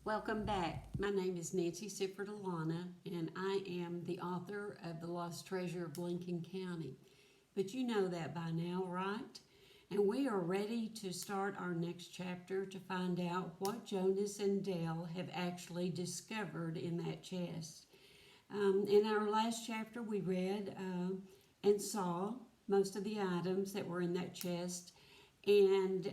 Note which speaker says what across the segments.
Speaker 1: Welcome back. My name is Nancy Sifford Alana, and I am the author of The Lost Treasure of Lincoln County. But you know that by now, right? And we are ready to start our next chapter to find out what Jonas and Dale have actually discovered in that chest. In our last chapter, we read and saw most of the items that were in that chest, and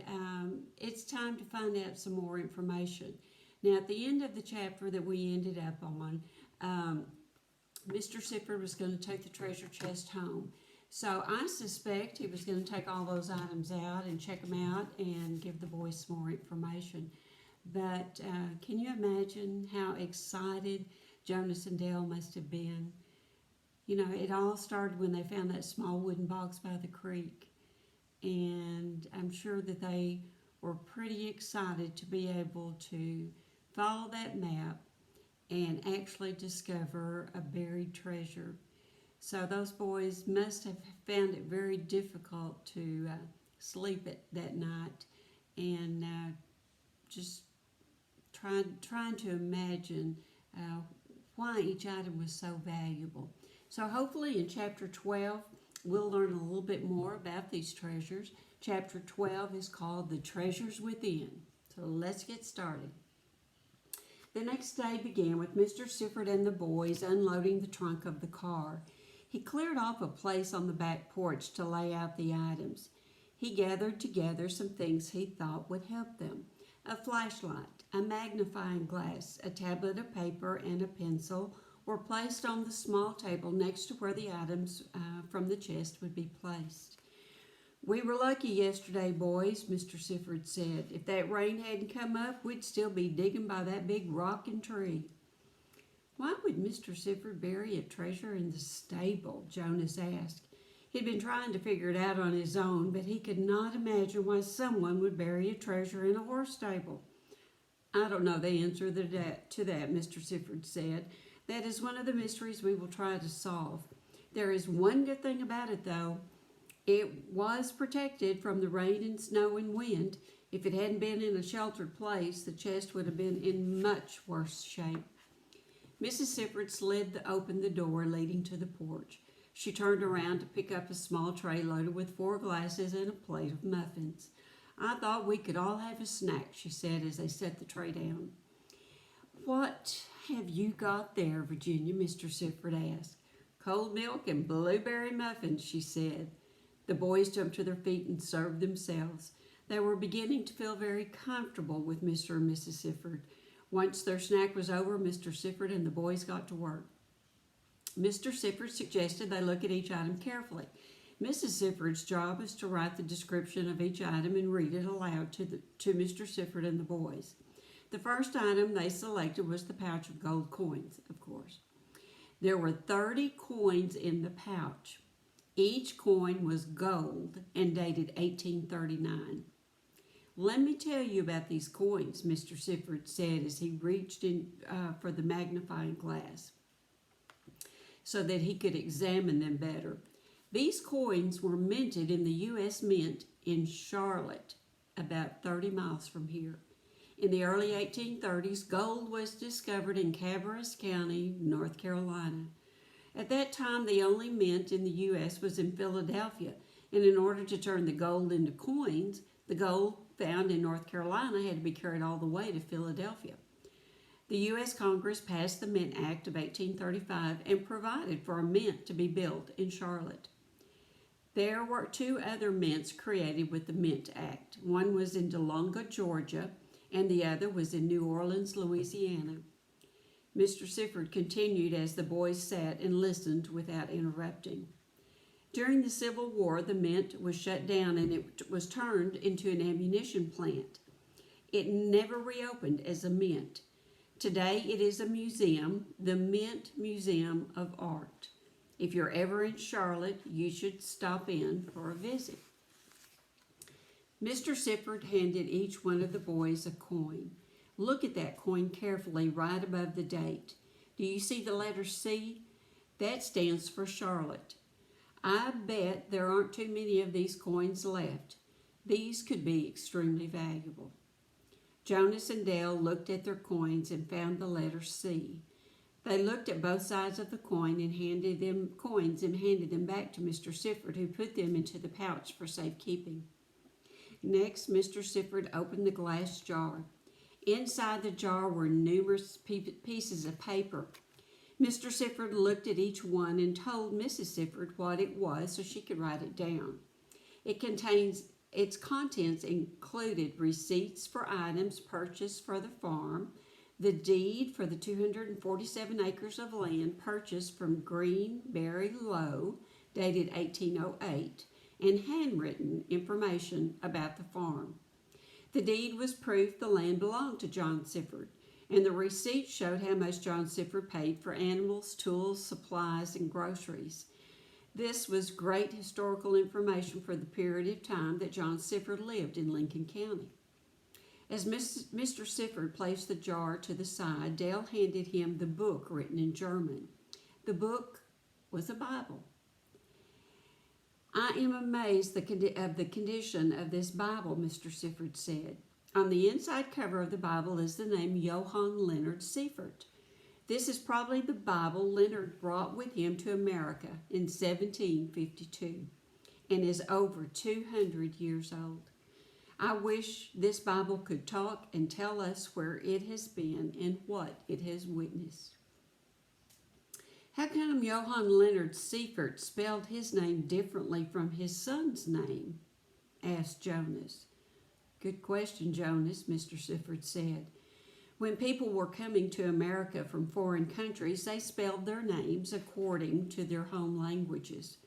Speaker 1: it's time to find out some more information. Now, at the end of the chapter that we ended up on, Mr. Sifford was going to take the treasure chest home. So I suspect he was going to take all those items out and check them out and give the boys some more information. But can you imagine how excited Jonas and Dale must have been? You know, it all started when they found that small wooden box by the creek. And I'm sure that they were pretty excited to be able to follow that map and actually discover a buried treasure. So those boys must have found it very difficult to sleep that night, and just trying to imagine why each item was so valuable. So hopefully in chapter 12 we'll learn a little bit more about these treasures. Chapter 12 is called The Treasures Within. So let's get started. The next day began with Mr. Sifford and the boys unloading the trunk of the car. He cleared off a place on the back porch to lay out the items. He gathered together some things he thought would help them. A flashlight, a magnifying glass, a tablet of paper, and a pencil were placed on the small table next to where the items from the chest would be placed. "We were lucky yesterday, boys," Mr. Sifford said. "If that rain hadn't come up, we'd still be digging by that big rock and tree." "Why would Mr. Sifford bury a treasure in the stable?" Jonas asked. He'd been trying to figure it out on his own, but he could not imagine why someone would bury a treasure in a horse stable. "I don't know the answer to that," Mr. Sifford said. "That is one of the mysteries we will try to solve. There is one good thing about it, though. It was protected from the rain and snow and wind. If it hadn't been in a sheltered place, the chest would have been in much worse shape." Mrs. Sifford slid open the door leading to the porch. She turned around to pick up a small tray loaded with 4 glasses and a plate of muffins. "I thought we could all have a snack," she said as they set the tray down. "What have you got there, Virginia?" Mr. Sifford asked. "Cold milk and blueberry muffins," she said. The boys jumped to their feet and served themselves. They were beginning to feel very comfortable with Mr. and Mrs. Sifford. Once their snack was over, Mr. Sifford and the boys got to work. Mr. Sifford suggested they look at each item carefully. Mrs. Sifford's job was to write the description of each item and read it aloud to Mr. Sifford and the boys. The first item they selected was the pouch of gold coins, of course. There were 30 coins in the pouch. Each coin was gold and dated 1839. "Let me tell you about these coins," Mr. Sifford said as he reached in for the magnifying glass so that he could examine them better. "These coins were minted in the U.S. Mint in Charlotte, about 30 miles from here. In the early 1830s, gold was discovered in Cabarrus County, North Carolina. At that time, the only mint in the U.S. was in Philadelphia, and in order to turn the gold into coins, the gold found in North Carolina had to be carried all the way to Philadelphia. The U.S. Congress passed the Mint Act of 1835 and provided for a mint to be built in Charlotte. There were 2 other mints created with the Mint Act. One was in DeLonga, Georgia, and the other was in New Orleans, Louisiana." Mr. Sifford continued as the boys sat and listened without interrupting. "During the Civil War, the mint was shut down and it was turned into an ammunition plant. It never reopened as a mint. Today it is a museum, the Mint Museum of Art. If you're ever in Charlotte, you should stop in for a visit." Mr. Sifford handed each one of the boys a coin. "Look at that coin carefully right above the date. Do you see the letter C? That stands for Charlotte. I bet there aren't too many of these coins left. These could be extremely valuable." Jonas and Dale looked at their coins and found the letter C. They looked at both sides of the coin and handed them back to Mr. Sifford, who put them into the pouch for safekeeping. Next, Mr. Sifford opened the glass jar. Inside the jar were numerous pieces of paper. Mr. Sifford looked at each one and told Mrs. Sifford what it was so she could write it down. Its contents included receipts for items purchased for the farm, the deed for the 247 acres of land purchased from Greenberry Lowe, dated 1808, and handwritten information about the farm. The deed was proof the land belonged to John Sifford, and the receipt showed how much John Sifford paid for animals, tools, supplies, and groceries. This was great historical information for the period of time that John Sifford lived in Lincoln County. As Mr. Sifford placed the jar to the side, Dale handed him the book written in German. The book was a Bible. "I am amazed of the condition of this Bible," Mr. Sifford said. "On the inside cover of the Bible is the name Johann Leonard Sieffert. This is probably the Bible Leonard brought with him to America in 1752 and is over 200 years old. I wish this Bible could talk and tell us where it has been and what it has witnessed." "How come Johann Leonard Sieffert spelled his name differently from his son's name?" asked Jonas. "Good question, Jonas," Mr. Sifford said. "When people were coming to America from foreign countries, they spelled their names according to their home languages.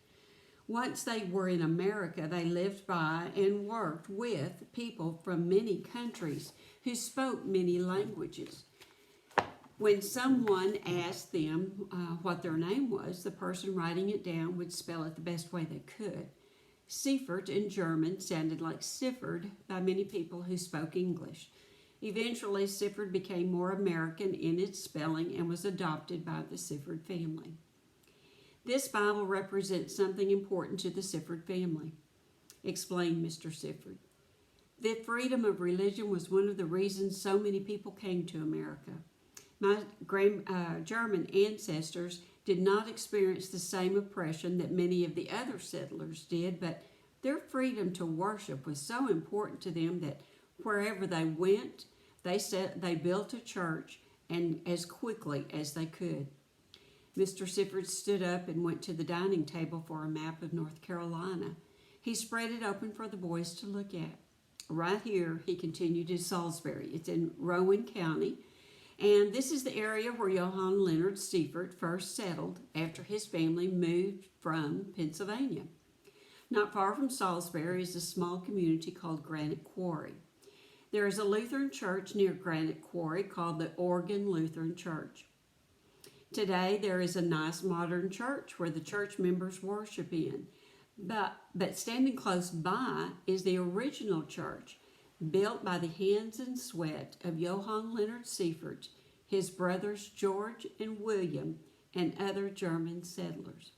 Speaker 1: Once they were in America, they lived by and worked with people from many countries who spoke many languages. When someone asked them what their name was, the person writing it down would spell it the best way they could. Sieffert in German sounded like Sifford by many people who spoke English. Eventually, Sifford became more American in its spelling and was adopted by the Sifford family. This Bible represents something important to the Sifford family," explained Mr. Sifford. "The freedom of religion was one of the reasons so many people came to America. My German ancestors did not experience the same oppression that many of the other settlers did, but their freedom to worship was so important to them that wherever they went, they built a church and as quickly as they could." Mr. Sifford stood up and went to the dining table for a map of North Carolina. He spread it open for the boys to look at. "Right here," he continued, "is Salisbury. It's in Rowan County, and this is the area where Johann Leonard Sieffert first settled after his family moved from Pennsylvania. Not far from Salisbury is a small community called Granite Quarry. There is a Lutheran church near Granite Quarry called the Oregon Lutheran Church. Today there is a nice modern church where the church members worship in, but standing close by is the original church, built by the hands and sweat of Johann Leonard Sieffert, his brothers George and William, and other German settlers.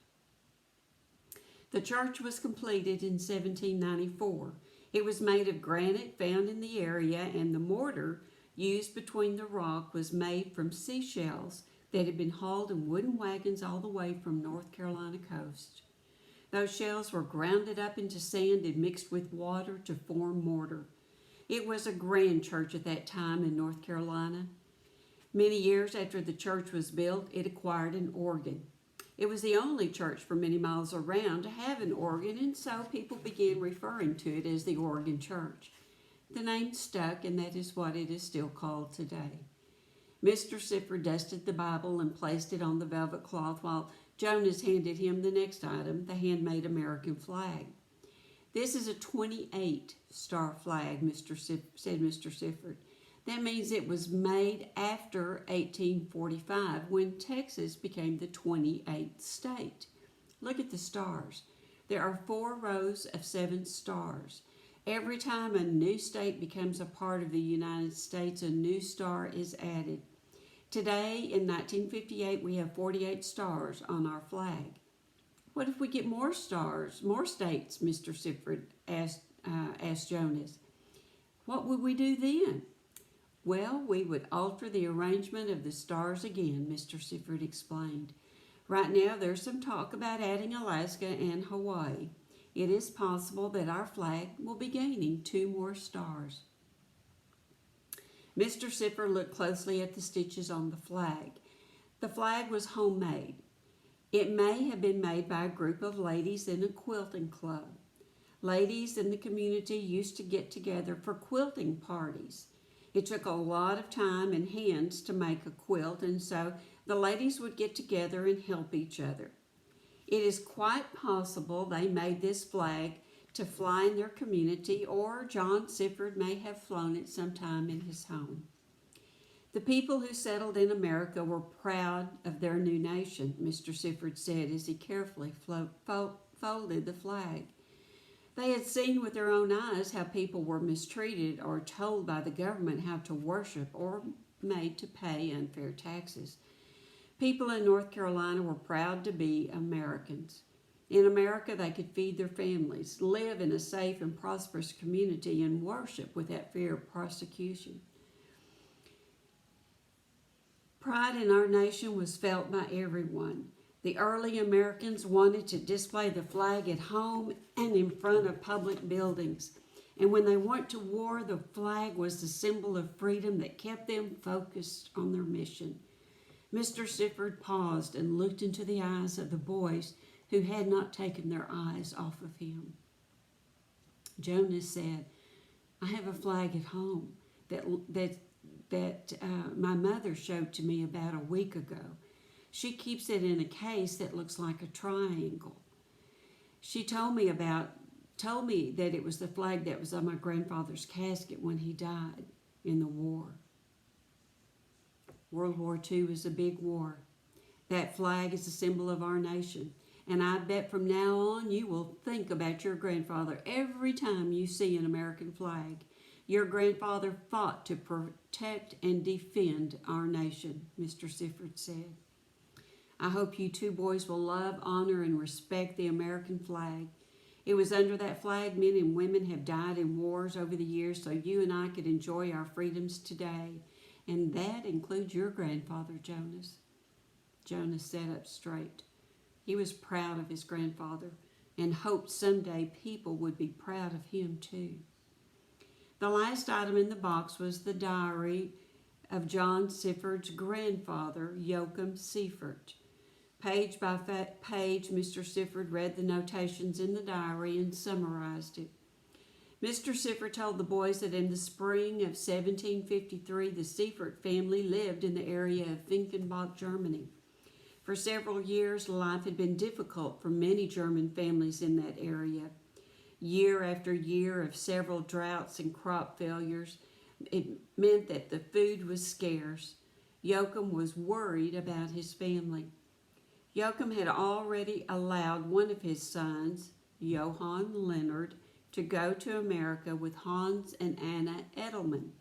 Speaker 1: The church was completed in 1794. It was made of granite found in the area, and the mortar used between the rock was made from seashells that had been hauled in wooden wagons all the way from North Carolina coast. Those shells were grounded up into sand and mixed with water to form mortar. It was a grand church at that time in North Carolina. Many years after the church was built, it acquired an organ. It was the only church for many miles around to have an organ, and so people began referring to it as the Oregon Church. The name stuck, and that is what it is still called today." Mr. Sifford dusted the Bible and placed it on the velvet cloth while Jonas handed him the next item, the handmade American flag. "This is a 28-star flag," said Mr. Sifford. "That means it was made after 1845 when Texas became the 28th state. Look at the stars. There are 4 rows of 7 stars. Every time a new state becomes a part of the United States, a new star is added. Today, in 1958, we have 48 stars on our flag." "What if we get more stars, more states?" Mr. Sifford asked Jonas. "What would we do then?" Well, we would alter the arrangement of the stars again, Mr. Sifford explained. Right now, there's some talk about adding Alaska and Hawaii. It is possible that our flag will be gaining 2 more stars. Mr. Sifford looked closely at the stitches on the flag. The flag was homemade. It may have been made by a group of ladies in a quilting club. Ladies in the community used to get together for quilting parties. It took a lot of time and hands to make a quilt, and so the ladies would get together and help each other. It is quite possible they made this flag to fly in their community, or John Sifford may have flown it sometime in his home. The people who settled in America were proud of their new nation, Mr. Sifford said as he carefully folded the flag. They had seen with their own eyes how people were mistreated or told by the government how to worship or made to pay unfair taxes. People in North Carolina were proud to be Americans. In America, they could feed their families, live in a safe and prosperous community, and worship without fear of prosecution. Pride in our nation was felt by everyone. The early Americans wanted to display the flag at home and in front of public buildings. And when they went to war, the flag was the symbol of freedom that kept them focused on their mission. Mr. Sifford paused and looked into the eyes of the boys who had not taken their eyes off of him. Jonas said, "I have a flag at home that my mother showed to me about a week ago. She keeps it in a case that looks like a triangle. She told me that it was the flag that was on my grandfather's casket when he died in the war." World War II was a big war. That flag is a symbol of our nation. And I bet from now on you will think about your grandfather every time you see an American flag. Your grandfather fought to protect and defend our nation, Mr. Sifford said. I hope you 2 boys will love, honor, and respect the American flag. It was under that flag men and women have died in wars over the years so you and I could enjoy our freedoms today. And that includes your grandfather, Jonas. Jonas sat up straight. He was proud of his grandfather and hoped someday people would be proud of him too. The last item in the box was the diary of John Sifford's grandfather, Joachim Sifford. Page by page, Mr. Sifford read the notations in the diary and summarized it. Mr. Sifford told the boys that in the spring of 1753, the Sifford family lived in the area of Finkenbach, Germany. For several years, life had been difficult for many German families in that area. Year after year of several droughts and crop failures, it meant that the food was scarce. Joachim was worried about his family. Joachim had already allowed one of his sons, Johann Leonard, to go to America with Hans and Anna Edelman.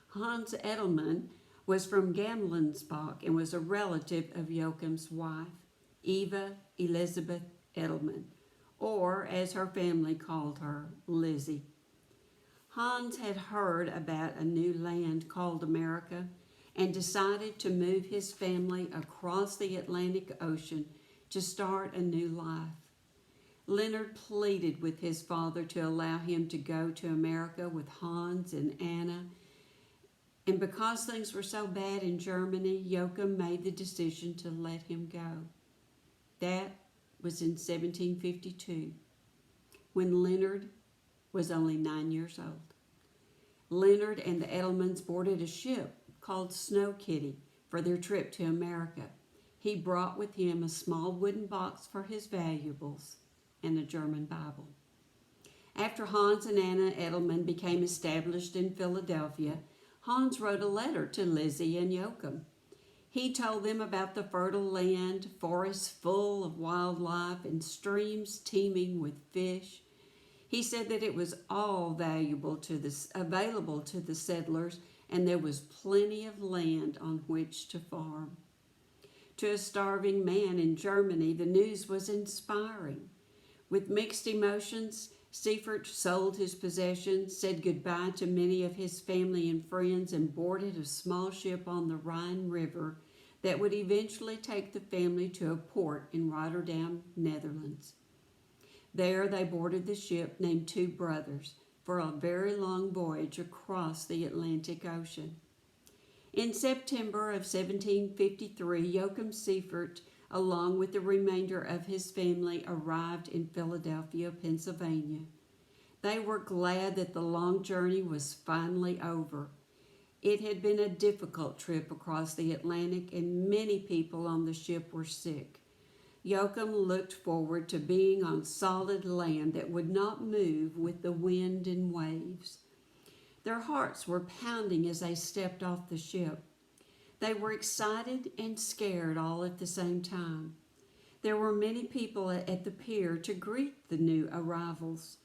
Speaker 1: Hans Edelman was from Gamlensbach and was a relative of Joachim's wife, Eva Elizabeth Edelman, or as her family called her, Lizzie. Hans had heard about a new land called America and decided to move his family across the Atlantic Ocean to start a new life. Leonard pleaded with his father to allow him to go to America with Hans and Anna. And because things were so bad in Germany, Joachim made the decision to let him go. That was in 1752, when Leonard was only 9 years old. Leonard and the Edelmans boarded a ship called Snow Kitty for their trip to America. He brought with him a small wooden box for his valuables and a German Bible. After Hans and Anna Edelman became established in Philadelphia, Hans wrote a letter to Lizzie and Joachim. He told them about the fertile land, forests full of wildlife, and streams teeming with fish. He said that it was all available to the settlers, and there was plenty of land on which to farm. To a starving man in Germany, the news was inspiring. With mixed emotions, Seifert sold his possessions, said goodbye to many of his family and friends, and boarded a small ship on the Rhine River that would eventually take the family to a port in Rotterdam, Netherlands. There they boarded the ship named Two Brothers for a very long voyage across the Atlantic Ocean. In September of 1753, Joachim Seifert, along with the remainder of his family, arrived in Philadelphia, Pennsylvania. They were glad that the long journey was finally over. It had been a difficult trip across the Atlantic, and many people on the ship were sick. Joachim looked forward to being on solid land that would not move with the wind and waves. Their hearts were pounding as they stepped off the ship. They were excited and scared all at the same time. There were many people at the pier to greet the new arrivals.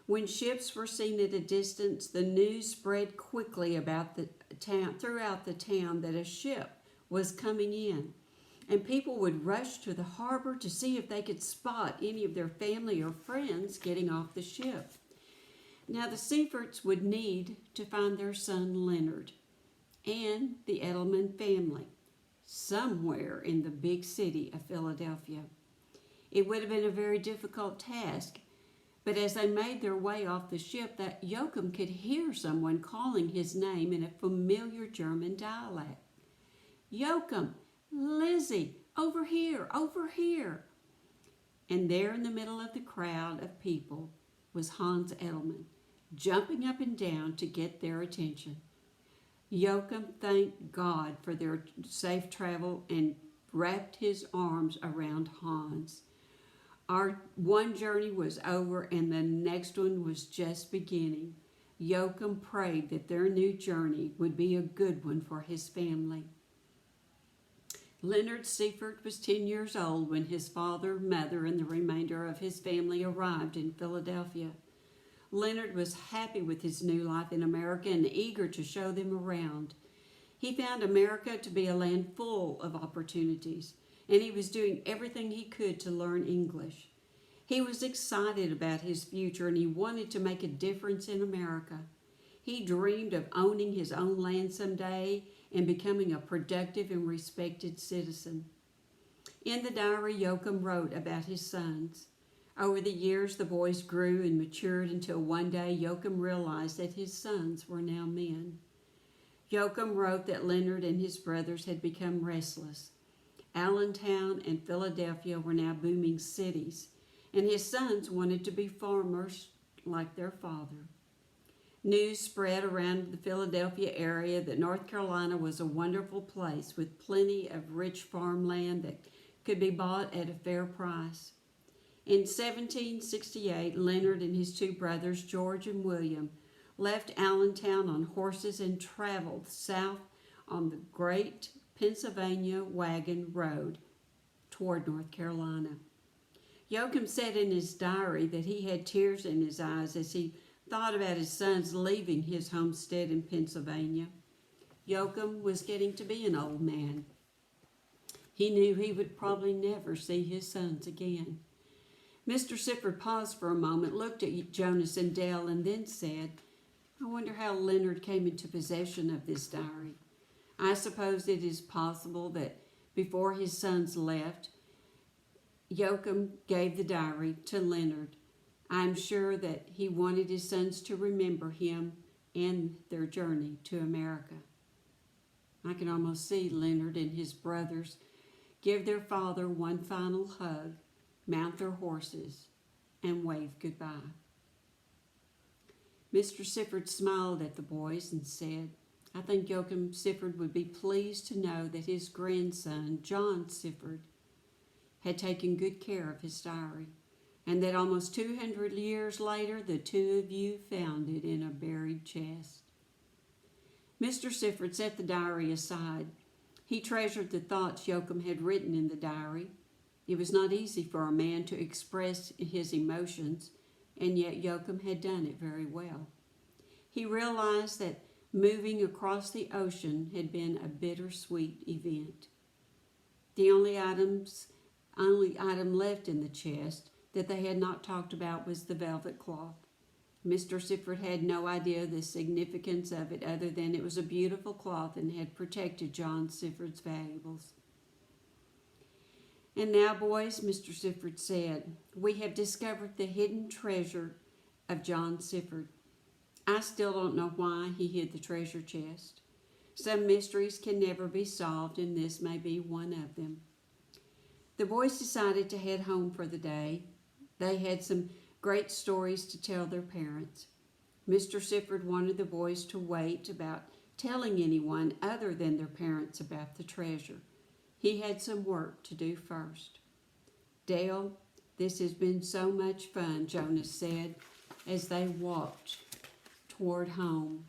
Speaker 1: When ships were seen at a distance, the news spread quickly about the town, throughout the town, that a ship was coming in, and people would rush to the harbor to see if they could spot any of their family or friends getting off the ship. Now the Seiferts would need to find their son Leonard and the Edelman family somewhere in the big city of Philadelphia. It would have been a very difficult task, but as they made their way off the ship, that Joachim could hear someone calling his name in a familiar German dialect. "Joachim, Lizzie, over here, over here." And there in the middle of the crowd of people was Hans Edelman, jumping up and down to get their attention. Joachim thanked God for their safe travel and wrapped his arms around Hans. Our one journey was over and the next one was just beginning. Joachim prayed that their new journey would be a good one for his family. Leonard Seifert was 10 years old when his father, mother, and the remainder of his family arrived in Philadelphia. Leonard was happy with his new life in America and eager to show them around. He found America to be a land full of opportunities, and he was doing everything he could to learn English. He was excited about his future, and he wanted to make a difference in America. He dreamed of owning his own land someday and becoming a productive and respected citizen. In the diary, Joachim wrote about his sons. Over the years, the boys grew and matured until one day Joachim realized that his sons were now men. Joachim wrote that Leonard and his brothers had become restless. Allentown and Philadelphia were now booming cities, and his sons wanted to be farmers like their father. News spread around the Philadelphia area that North Carolina was a wonderful place with plenty of rich farmland that could be bought at a fair price. In 1768, Leonard and his two brothers, George and William, left Allentown on horses and traveled south on the Great Pennsylvania Wagon Road toward North Carolina. Joachim said in his diary that he had tears in his eyes as he thought about his sons leaving his homestead in Pennsylvania. Joachim was getting to be an old man. He knew he would probably never see his sons again. Mr. Seifert paused for a moment, looked at Jonas and Dale, and then said, "I wonder how Leonard came into possession of this diary. I suppose it is possible that before his sons left, Joachim gave the diary to Leonard. I am sure that he wanted his sons to remember him and their journey to America." I can almost see Leonard and his brothers give their father one final hug, mount their horses, and wave goodbye. Mr. Seifert smiled at the boys and said, "I think Joachim Seifert would be pleased to know that his grandson, John Seifert, had taken good care of his diary, and that almost 200 years later, the two of you found it in a buried chest." Mr. Seifert set the diary aside. He treasured the thoughts Joachim had written in the diary. It was not easy for a man to express his emotions, and yet Joachim had done it very well. He realized that moving across the ocean had been a bittersweet event. The only item left in the chest that they had not talked about was the velvet cloth. Mr. Sifford had no idea the significance of it other than it was a beautiful cloth and had protected John Sifford's valuables. "And now, boys," Mr. Sifford said, "we have discovered the hidden treasure of John Sifford. I still don't know why he hid the treasure chest. Some mysteries can never be solved, and this may be one of them." The boys decided to head home for the day. They had some great stories to tell their parents. Mr. Sifford wanted the boys to wait about telling anyone other than their parents about the treasure. He had some work to do first. "Dale, this has been so much fun," Jonas said as they walked toward home.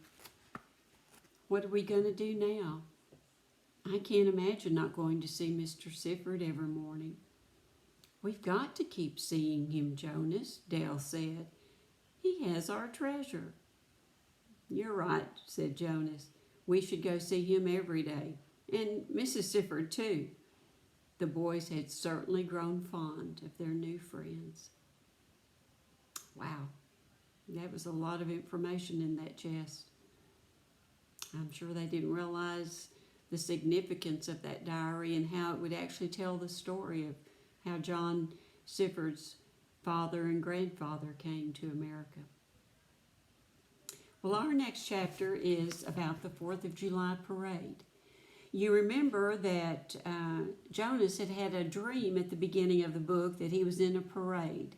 Speaker 1: "What are we going to do now? I can't imagine not going to see Mr. Sifford every morning." "We've got to keep seeing him, Jonas," Dale said. "He has our treasure." "You're right," said Jonas. "We should go see him every day. And Mrs. Sifford, too." The boys had certainly grown fond of their new friends. Wow, that was a lot of information in that chest. I'm sure they didn't realize the significance of that diary and how it would actually tell the story of how John Sifford's father and grandfather came to America. Well, our next chapter is about the 4th of July parade. You remember that Jonas had had a dream at the beginning of the book that he was in a parade.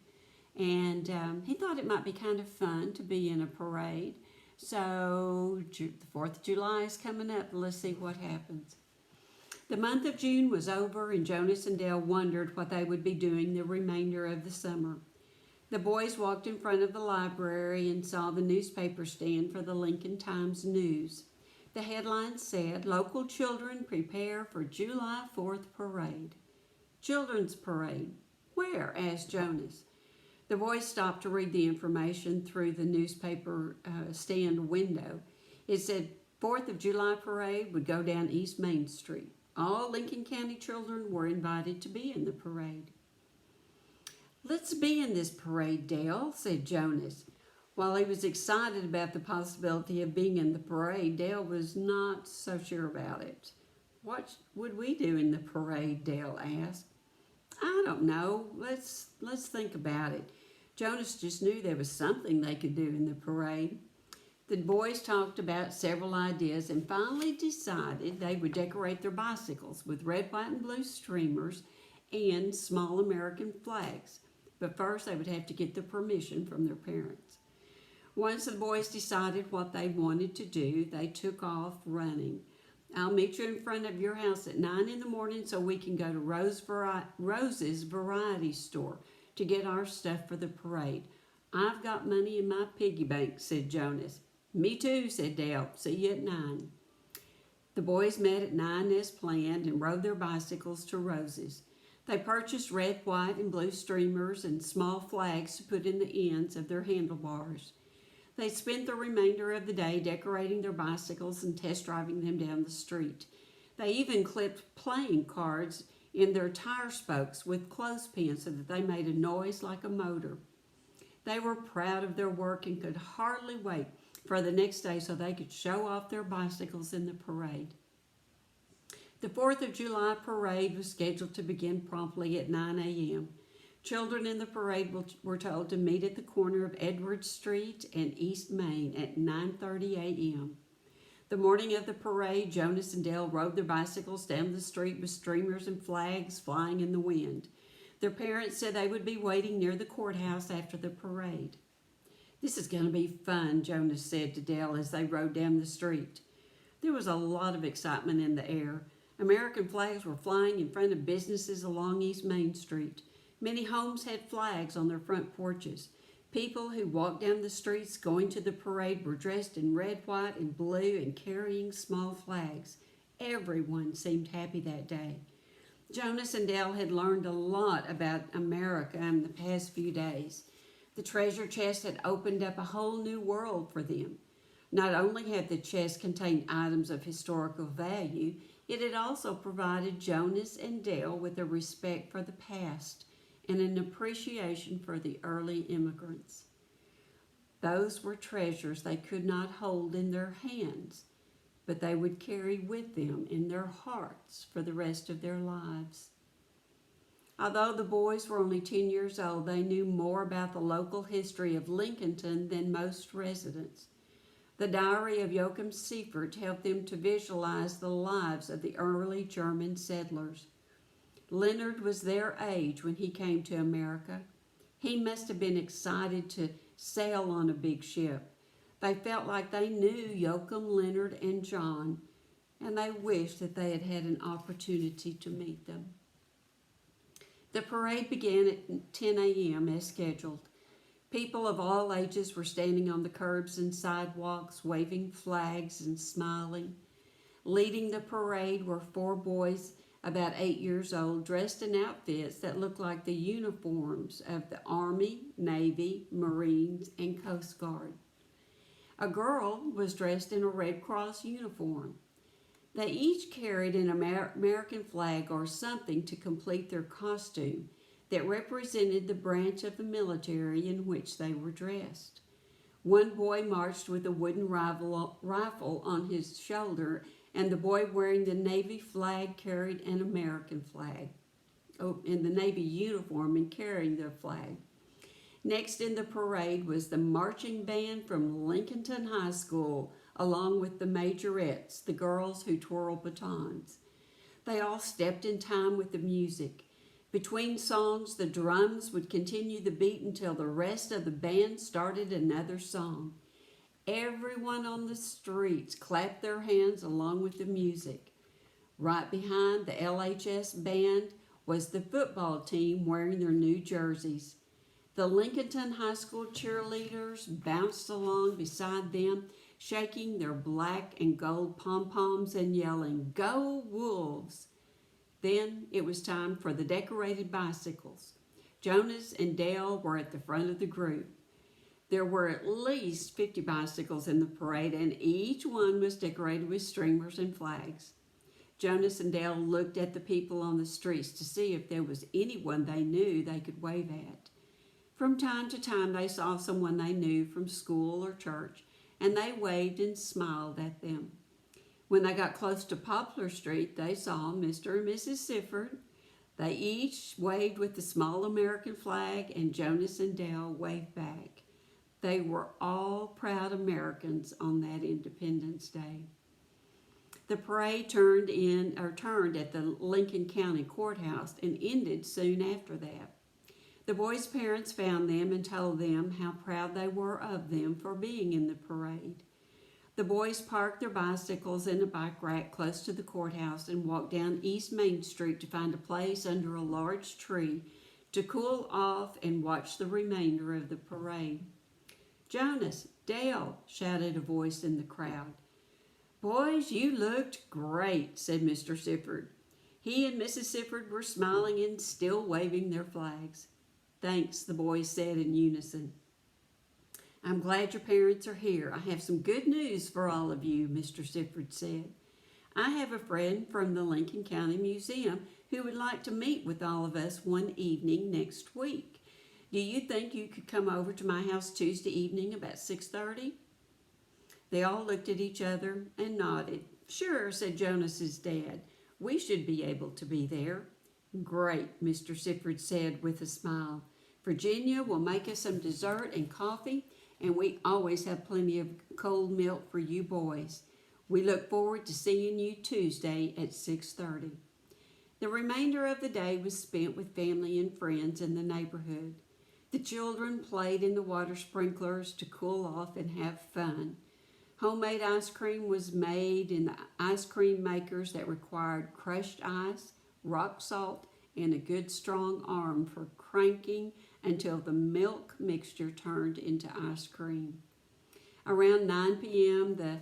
Speaker 1: And he thought it might be kind of fun to be in a parade. So the 4th of July is coming up. Let's see what happens. The month of June was over, and Jonas and Dale wondered what they would be doing the remainder of the summer. The boys walked in front of the library and saw the newspaper stand for the Lincoln Times News. The headline said, "Local children prepare for July 4th parade." "Children's parade? Where?" asked Jonas. The boys stopped to read the information through the newspaper stand window. It said 4th of July parade would go down East Main Street. All Lincoln County children were invited to be in the parade. "Let's be in this parade, Dale," said Jonas. While he was excited about the possibility of being in the parade, Dale was not so sure about it. "What would we do in the parade?" Dale asked. "I don't know. Let's think about it." Jonas just knew there was something they could do in the parade. The boys talked about several ideas and finally decided they would decorate their bicycles with red, white, and blue streamers and small American flags. But first they would have to get the permission from their parents. Once the boys decided what they wanted to do, they took off running. "I'll meet you in front of your house at 9 in the morning so we can go to Rose's Variety Store to get our stuff for the parade. I've got money in my piggy bank," said Jonas. "Me too," said Dale. "See you at 9. The boys met at 9 as planned and rode their bicycles to Rose's. They purchased red, white, and blue streamers and small flags to put in the ends of their handlebars. They spent the remainder of the day decorating their bicycles and test driving them down the street. They even clipped playing cards in their tire spokes with clothespins so that they made a noise like a motor. They were proud of their work and could hardly wait for the next day so they could show off their bicycles in the parade. The 4th of July parade was scheduled to begin promptly at 9 a.m. Children in the parade were told to meet at the corner of Edward Street and East Main at 9:30 a.m. The morning of the parade, Jonas and Dale rode their bicycles down the street with streamers and flags flying in the wind. Their parents said they would be waiting near the courthouse after the parade. "This is going to be fun," Jonas said to Dale as they rode down the street. There was a lot of excitement in the air. American flags were flying in front of businesses along East Main Street. Many homes had flags on their front porches. People who walked down the streets going to the parade were dressed in red, white, and blue and carrying small flags. Everyone seemed happy that day. Jonas and Dale had learned a lot about America in the past few days. The treasure chest had opened up a whole new world for them. Not only had the chest contained items of historical value, it had also provided Jonas and Dale with a respect for the past and an appreciation for the early immigrants. Those were treasures they could not hold in their hands, but they would carry with them in their hearts for the rest of their lives. Although the boys were only 10 years old, they knew more about the local history of Lincolnton than most residents. The diary of Joachim Seifert helped them to visualize the lives of the early German settlers. Leonard was their age when he came to America. He must have been excited to sail on a big ship. They felt like they knew Joachim, Leonard, and John, and they wished that they had had an opportunity to meet them. The parade began at 10 a.m. as scheduled. People of all ages were standing on the curbs and sidewalks, waving flags and smiling. Leading the parade were 4 boys about 8 years old, dressed in outfits that looked like the uniforms of the Army, Navy, Marines, and Coast Guard. A girl was dressed in a Red Cross uniform. They each carried an American flag or something to complete their costume that represented the branch of the military in which they were dressed. One boy marched with a wooden rifle on his shoulder, and the boy wearing the Navy flag carried an American flag, in the Navy uniform and carrying the flag. Next in the parade was the marching band from Lincolnton High School, along with the majorettes, the girls who twirl batons. They all stepped in time with the music. Between songs, the drums would continue the beat until the rest of the band started another song. Everyone on the streets clapped their hands along with the music. Right behind the LHS band was the football team wearing their new jerseys. The Lincolnton High School cheerleaders bounced along beside them, shaking their black and gold pom-poms and yelling, "Go Wolves!" Then it was time for the decorated bicycles. Jonas and Dale were at the front of the group. There were at least 50 bicycles in the parade, and each one was decorated with streamers and flags. Jonas and Dale looked at the people on the streets to see if there was anyone they knew they could wave at. From time to time, they saw someone they knew from school or church, and they waved and smiled at them. When they got close to Poplar Street, they saw Mr. and Mrs. Seifert. They each waved with the small American flag, and Jonas and Dale waved back. They were all proud Americans on that Independence Day. The parade turned at the Lincoln County Courthouse and ended soon after that. The boys' parents found them and told them how proud they were of them for being in the parade. The boys parked their bicycles in a bike rack close to the courthouse and walked down East Main Street to find a place under a large tree to cool off and watch the remainder of the parade. "Jonas, Dale," shouted a voice in the crowd. "Boys, you looked great," said Mr. Seifert. He and Mrs. Seifert were smiling and still waving their flags. "Thanks," the boys said in unison. "I'm glad your parents are here. I have some good news for all of you," Mr. Seifert said. "I have a friend from the Lincoln County Museum who would like to meet with all of us one evening next week. Do you think you could come over to my house Tuesday evening about 6:30? They all looked at each other and nodded. "Sure," said Jonas's dad. "We should be able to be there." "Great," Mr. Seifert said with a smile. "Virginia will make us some dessert and coffee, and we always have plenty of cold milk for you boys. We look forward to seeing you Tuesday at 6:30. The remainder of the day was spent with family and friends in the neighborhood. The children played in the water sprinklers to cool off and have fun. Homemade ice cream was made in the ice cream makers that required crushed ice, rock salt, and a good strong arm for cranking until the milk mixture turned into ice cream. Around 9 p.m., the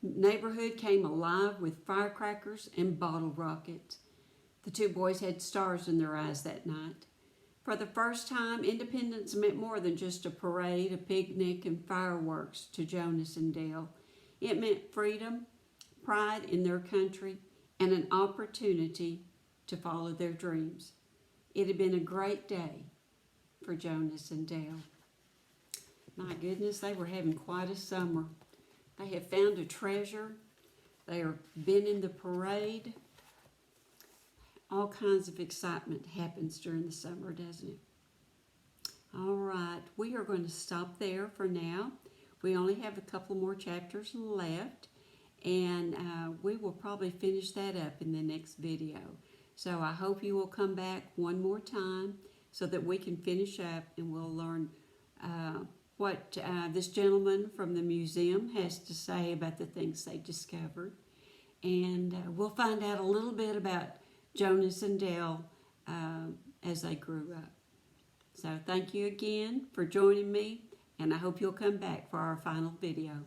Speaker 1: neighborhood came alive with firecrackers and bottle rockets. The 2 boys had stars in their eyes that night. For the first time, independence meant more than just a parade, a picnic, and fireworks to Jonas and Dale. It meant freedom, pride in their country, and an opportunity to follow their dreams. It had been a great day for Jonas and Dale. My goodness, they were having quite a summer. They have found a treasure. They have been in the parade. All kinds of excitement happens during the summer, doesn't it? All right, we are going to stop there for now. We only have a couple more chapters left, and we will probably finish that up in the next video. So I hope you will come back one more time so that we can finish up and we'll learn what this gentleman from the museum has to say about the things they discovered. And we'll find out a little bit about Jonas and Dale as they grew up. So thank you again for joining me, and I hope you'll come back for our final video.